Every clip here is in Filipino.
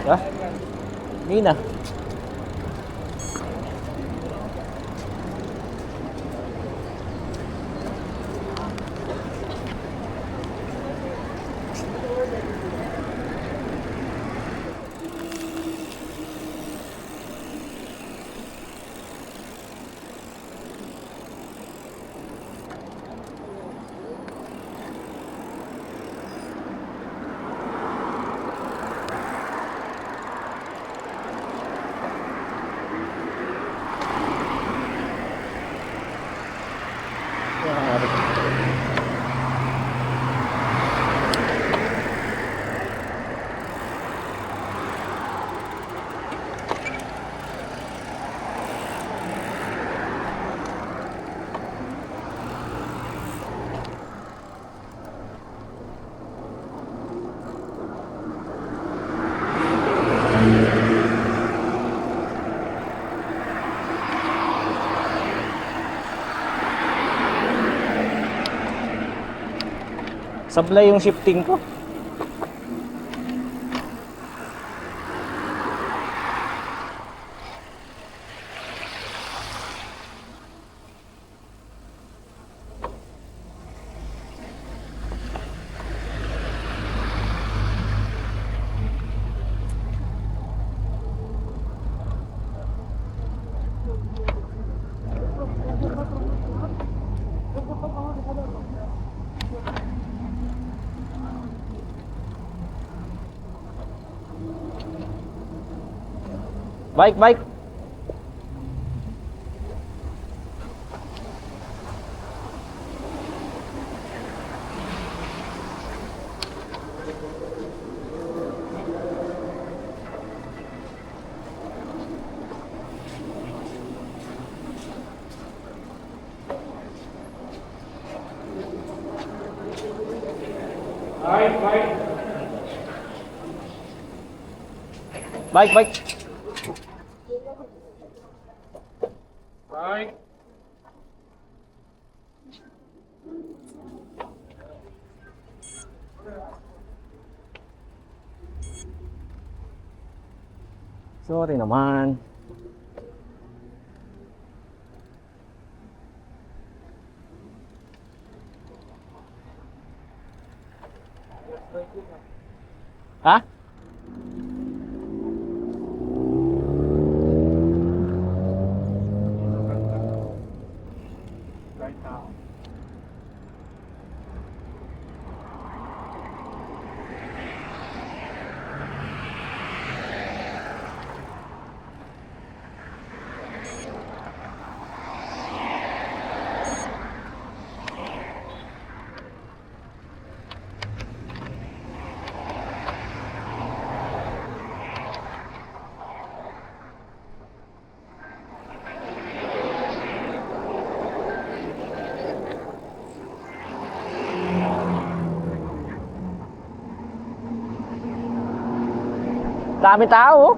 Ah, hindi na. Sablay yung shifting ko. Bike, bike. Bike, bike. Bike. Sorry naman. Ha? Right now. Dami tao.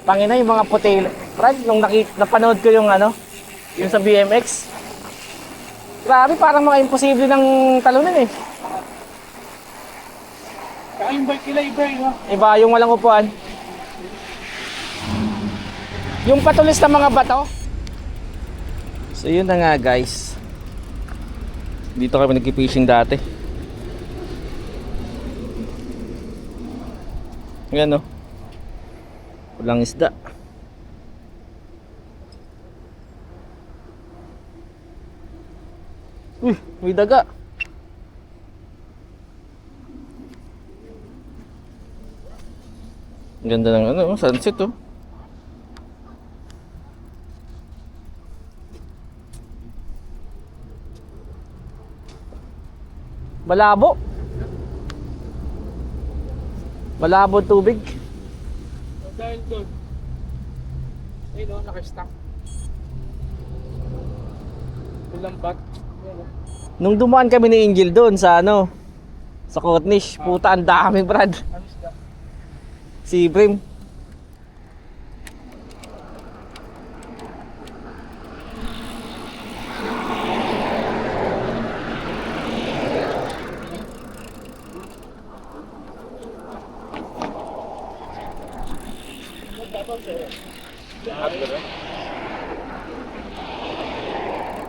Pangina yung mga puti. Brad, nung napanood ko yung ano, yung sa BMX. Grabe, parang mga imposible ng talunin eh. Kaya yung bike nila iba eh, no? Iba yung walang upuan. Yung patulis na mga bato. So yun na nga guys. Dito kami nag-fishing dati. Ayan o. Walang isda. Uy, may daga. Ganda ng ano, sunset oh. Malabo. Malabo tubig. Dahil doon. Ayun o, naka-stack. Lambat. Nung dumaan kami ni Angel doon sa ano, sa Cornish, puta ang dami brad. Ano isda? Si Brim.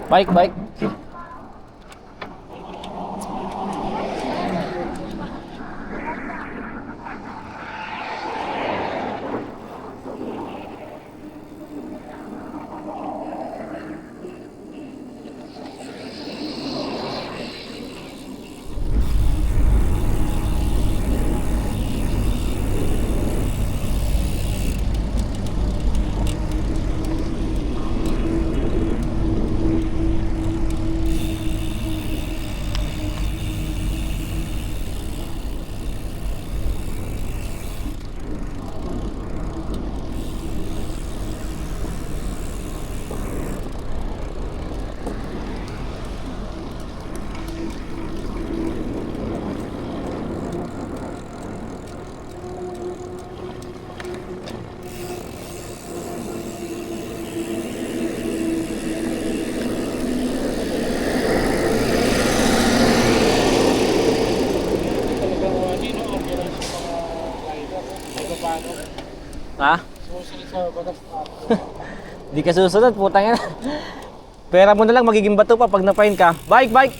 Bike. Ha? Susunod sa batas na. Di ka susunod, putang ina. Pera mo na lang magiging bato pa pag na-fine ka. Bike.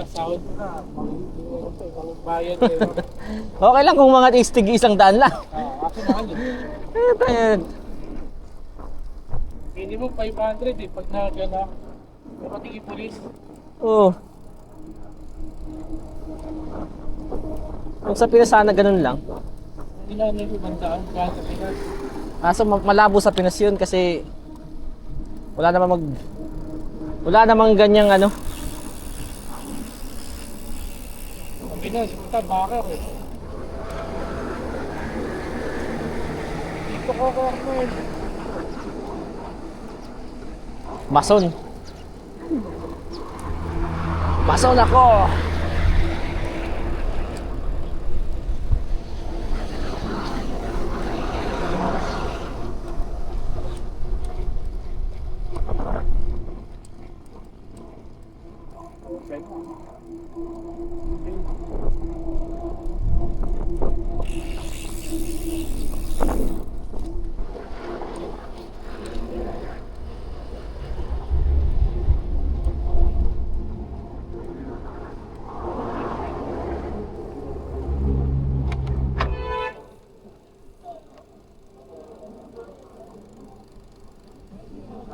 Sahod mo na. Bayad eh. Okay lang kung mga istig 100 lang. Ako na ano. Ayan. Minimum 500 eh. Pag nagana, mapatingin pulis. Oo. Kung sa Pinas sana ganun lang. Hindi na ano yung bandaan ka sa Pinas. Kaso malabo sa Pinas yun kasi wala namang ganyang ano. Sa Pinas, punta bakar eh. Dito ko eh. Mason ako.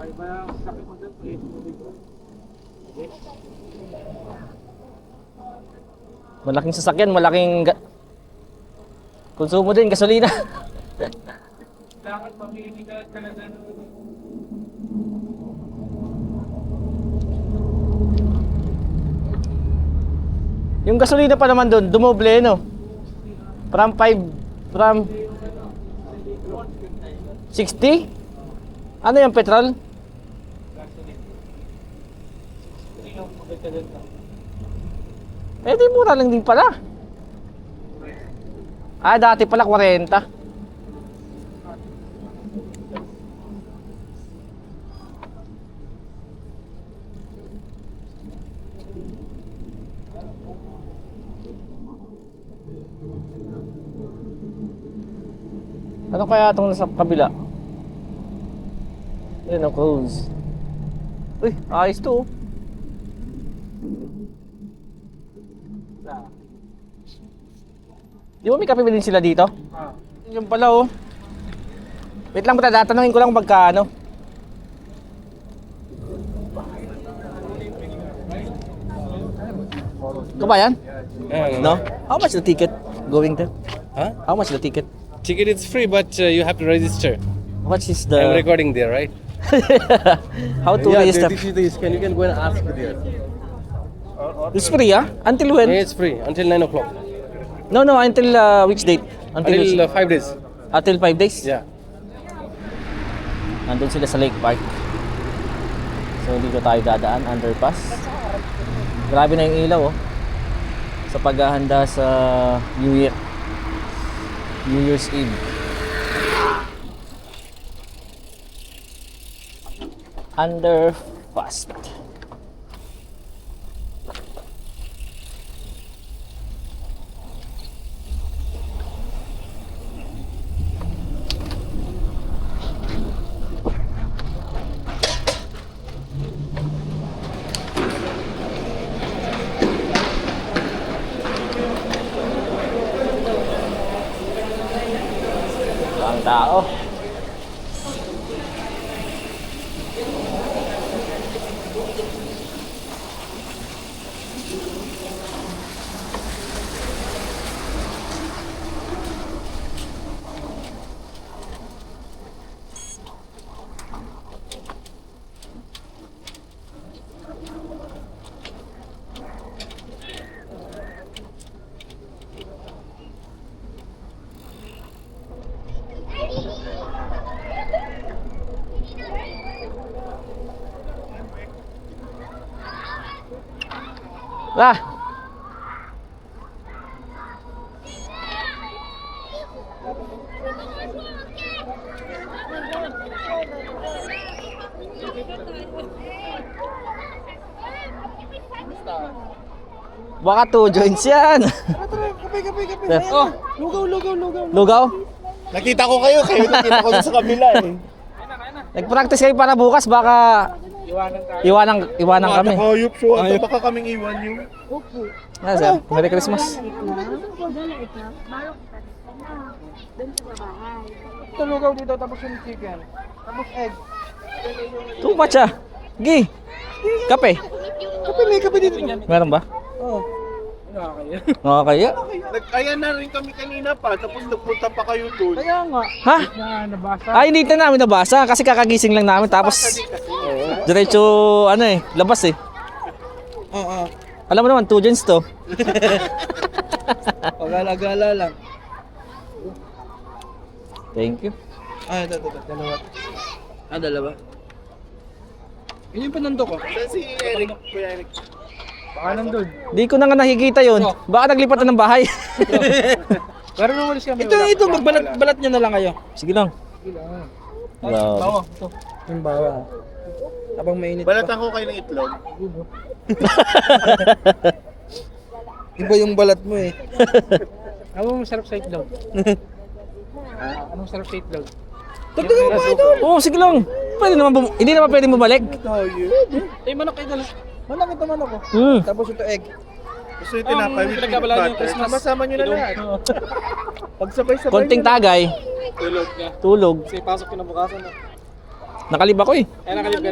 Ay ba yung sakit mo dun? Malaking sasakyan, konsumo din, gasolina. Kailangan mamili ka talaga ng Yung gasolina pa naman doon, dumoble no. From 60? Ano yung petrol? Eh di mura lang din pala. Dati pala 40. Ano kaya itong nasa kabila? Ayun ang close. Uy, ayos to oh. Di ba may kape din sila dito? Yung pala oh. Wait lang, tatanungin ko lang magkano. Ito ba yan? No? How much the ticket going there? Huh? How much the ticket? Ticket is free, but you have to register. How much is I'm the... recording there, right? How to register? this is the scan. You can go and ask there. It's free ah? Until when? Yeah, it's free until 9 o'clock. No, until which date? Until which? Until 5 days. Until 5 days? Yeah. Nandun sila sa Lake Park. So dito tayo dadaan, underpass. Grabe na yung ilaw oh. Sa paghahanda sa New Year. New Year's Eve. Underpass. Ang tao. Lah. Baka 2 joints yan. Kape. Oh, lugaw. Lugaw? Nakita ko kayo nakita ko dun sa kabila eh. Nag-practice kayo para bukas baka iwanan kami. Hayop show, ito baka kaming iwan yung. Ah, sir. Merry Christmas. Ito lugaw dito, tapos yung chicken. Tapos egg. Too much ah. Gi. Kape. Kape dito. Meron ba? Oo. Kaya. Nag-aya na rin kami kanina pa, tapos nagpunta pa kayo doon. Kaya nga. Ha? Nabasa. Ay, hindi na namin nabasa kasi kakagising lang namin tapos diretso labas eh. Oo. Alam mo naman, 2 joints to. Pagala-gala lang. Thank you. Ito. Dalawa. Dalawa. Yun yung panando ko. Saan si Eric? Kuya Eric. Baka nandun. Di ko na nga nakikita yun. Baka naglipat na ng bahay. Pero nung ulis kami. Ito, magbalat niya na lang kayo. Sige lang. Grabe. Bawa. Ito. Yung bawa. Habang mainit Balatan ko kayo ng itlog. Iba yung balat mo eh. Ano masarap sa itlog? Anong sarap sa itlog? Dagdagan mo pa ito! Oo, sige lang. Pwede naman hindi naman pwedeng bumalik. Ay, manok kayo dala. Manok ito manok ko. Tapos ito egg. Gusto yung tinapay with peanut butter. Sama-sama nyo na lahat. Pagsabay-sabay Konting tagay. Tulog na. Tulog. Kasi pasok kinabukasan na. Nakalib ako eh. Ay, nakalib ka